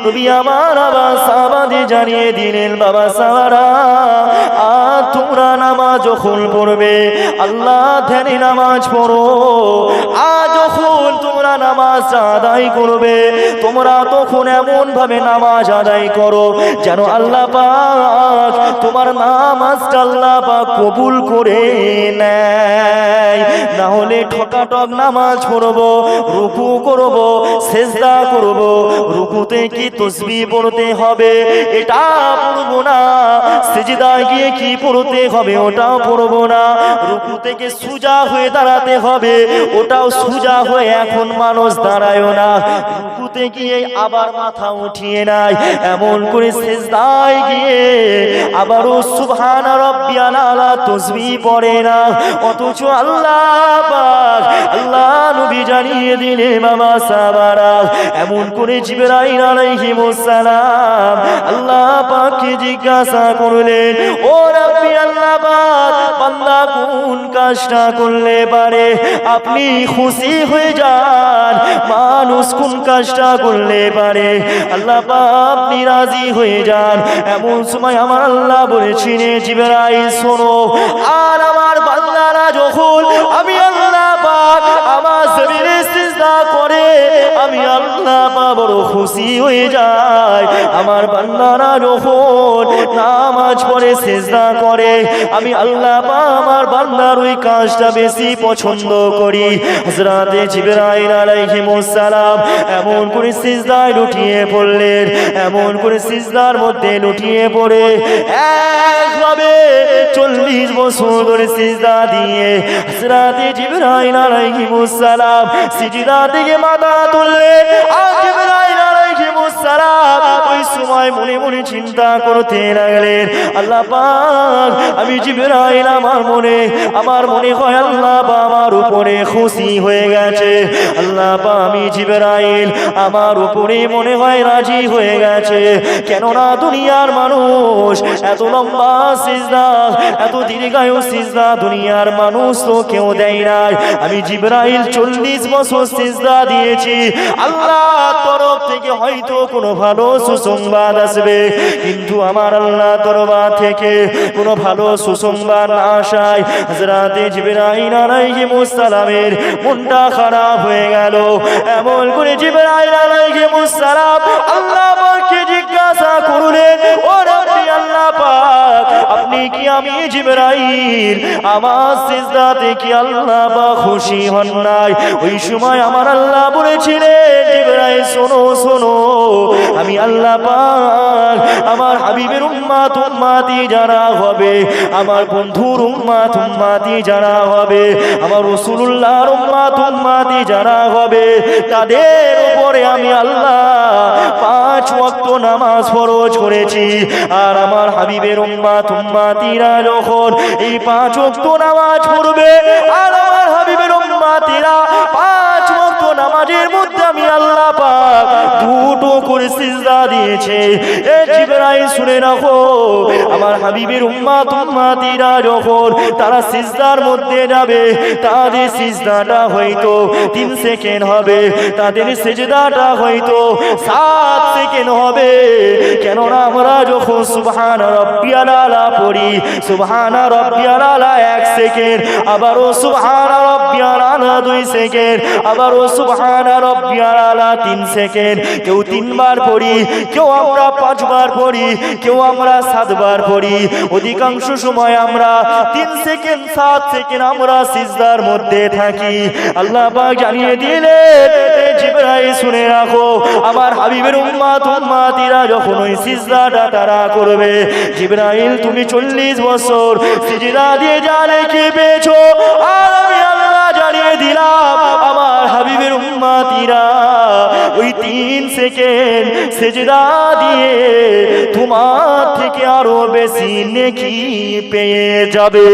নবী আমার আবার সাহাবাদের জানিয়ে দিলেন, বাবা সাহাবারা, তোমরা নামাজ যখন পড়বে আল্লাহ ধ্যানে নামাজ পড়ো। যখন তোমরা নামাজ আদায় করবে তোমরা তখন এমন ভাবে নামাজ আদায় করো যেন আল্লাহ পাক তোমার নামাজটা আল্লাহ পাক কবুল করে নেয়। না হলে ঠকাঠক নামাজ পড়বো, রুকু করব, সেজদা করব, রুকুতে কি তাসবিহ পড়তে হবে এটা পড়বো না, সিজদায় গিয়ে কি পড়তে হবে ওটাও পড়বো না, রুকু থেকে সোজা হয়ে দাঁড়াতে হবে ওটাও সোজা হয়ে এখন মানুষ দাঁড়ায় না, রুকুতে গিয়ে আবার মাথা উঠিয়ে নেয়, এমন করে সিজদায় গিয়ে আবারও সুবহান রাব্বিয়াল আলা তাসবিহ পড়ে না। অথচ আল্লাহ পাক আল্লাহ নবী জানিয়ে দিলে বাবা সাহাবারা, এমন করে জিবরাইল আলাইহিস সালাম আল্লাহ পাককে জিজ্ঞাসা করলেন, ও রাব্বি আল্লাহ পাক, বান্দা কোন কাজটা করলে পারে আপনি খুশি হয়ে যান, মানুষ কোন কাজটা করলে পারে আল্লাহ পাক আপনি রাজি হয়ে যান। এমন সময় আমার আল্লাহ বলেছিলেন, জিবরাইল শোনো, আর আমার বান্দারা যখন আমি আল্লাহ পাক আমার জমিনে সিজদা করে আমি আল্লাহ পাক বড় খুশি হয়ে যাই, আমার বান্দারা যখন নামাজ পড়ে সিজদা করে আমি আল্লাহ পাক আমার বান্দার ওই কাজটা বেশি পছন্দ করি। হযরতে জিবরাইল আলাইহিস সালাম এমন করে সিজদায় লুটিয়ে পড়লেন, এমন করে সিজদার মধ্যে লুটিয়ে পড়ে একভাবে 40 বছর ধরে সিজদা দিয়ে হযরতে জিবরাইল আলাইহিস সালাম সিজদা থেকে মাথা তুললেন। আর জিবরাইল আলাইহিস সালাম ওই সময় মনে মনে চিন্তা করতে লাগলেন, আল্লাহ পাক আমি জিবরাইল আমার মনে হয় আল্লাহ পাক আমার উপরে খুশি হয়ে গেছে, আল্লাহ পাক আমি জিবরাইল আমার উপরে মনে হয় রাজি হয়ে গেছে, কেননা দুনিয়ার মানুষ এত লম্বা সিজদা এত দীর্ঘায়ু সিজদা দুনিয়ার মানুষ তো কেউ দেয় নাই, আমি জিবরাইল 40 বছর সিজদা দিয়েছি, আল্লাহর তরফ থেকে হয়তো কোনো ভালো সুসংবাদ আসবে, কিন্তু আমার আল্লাহর দরবার থেকে কোনো ভালো সুসংবাদ না আসায় হযরতে জিবরাইল আলাইহিস সালামের মনটা খারাপ হয়ে গেল। এমন করে জিবরাইল আলাইহিস সালাম আল্লাহ পাককে জিজ্ঞাসা করলেন, ও রাব্বি আল্লাহ পাক আপনি কি আমি জিবরাইল আমার সিজদাতে কি আল্লাহ পাক খুশি হন নাই? ওই সময় আমার আল্লাহ বলেছিলেন, জিবরাইল শোনো শোনো, আমি আল্লাহ পাক আমার হাবিবের উম্মত উম্মতি যারা হবে, আমার বন্ধুর উম্মত উম্মতি যারা হবে, আমার রাসূলুল্লাহর উম্মত উম্মতি যারা হবে তাদের উপরে আমি আল্লাহ 5 ওয়াক্ত নামাজ ফরজ করেছি। আর আমার হাবিবের উম্মত উম্মতিরা যখন এই 5 ওয়াক্ত নামাজ পড়বে আর আমার হাবিবের উম্মতিরা 5 ওয়াক্ত নামাজের মধ্যে আমি আল্লাহ পাক 2টো করে সিজদা দিয়েছে। এ জিবরাইল শুনে রাখো, আমার হাবিবের উম্মত উম্মতিরা যখন তারা সিজদার মধ্যে যাবে তাদের সিজদাটা হয়তো 3 সেকেন্ড হবে, তাদের সিজদাটা হয়তো 7 সেকেন্ড হবে, কেননা আমরা যখন সুবহান রাব্বিয়াল আলা পড়ি, সুবহান রাব্বিয়াল আলা 1 সেকেন্ড, আবারও সুবহান রাব্বিয়াল আলা 2 সেকেন্ড, আবারও সুবহান রাব্বিয়াল আলা 3 সেকেন্ড, কেউ 3 বার পড়ি, কেউ আমরা 5 বার পড়ি, কেউ আমরা 7 বার পড়ি, অধিকাংশ সময় আমরা 3 সেকেন্ড 7 সেকেন্ড আমরা সিজদার মধ্যে থাকি। আল্লাহ পাক জানিয়ে দিলেন, জিবরাইল শুনে রাখো, আমার হাবিবের উম্মত উম্মতিরা যখন ওই সিজদাটা তারা করবে, জিবরাইল তুমি 40 বছর সিজদা দিয়ে যা রেখে পেয়েছো আর আমি আল্লাহ জানিয়ে দিলাম আমার হাবিবের উম্মতিরা ওই 3 সেকেন্ড সিজদা দিয়ে তোমার থেকে আরো বেশি নেকি পেয়ে যাবে।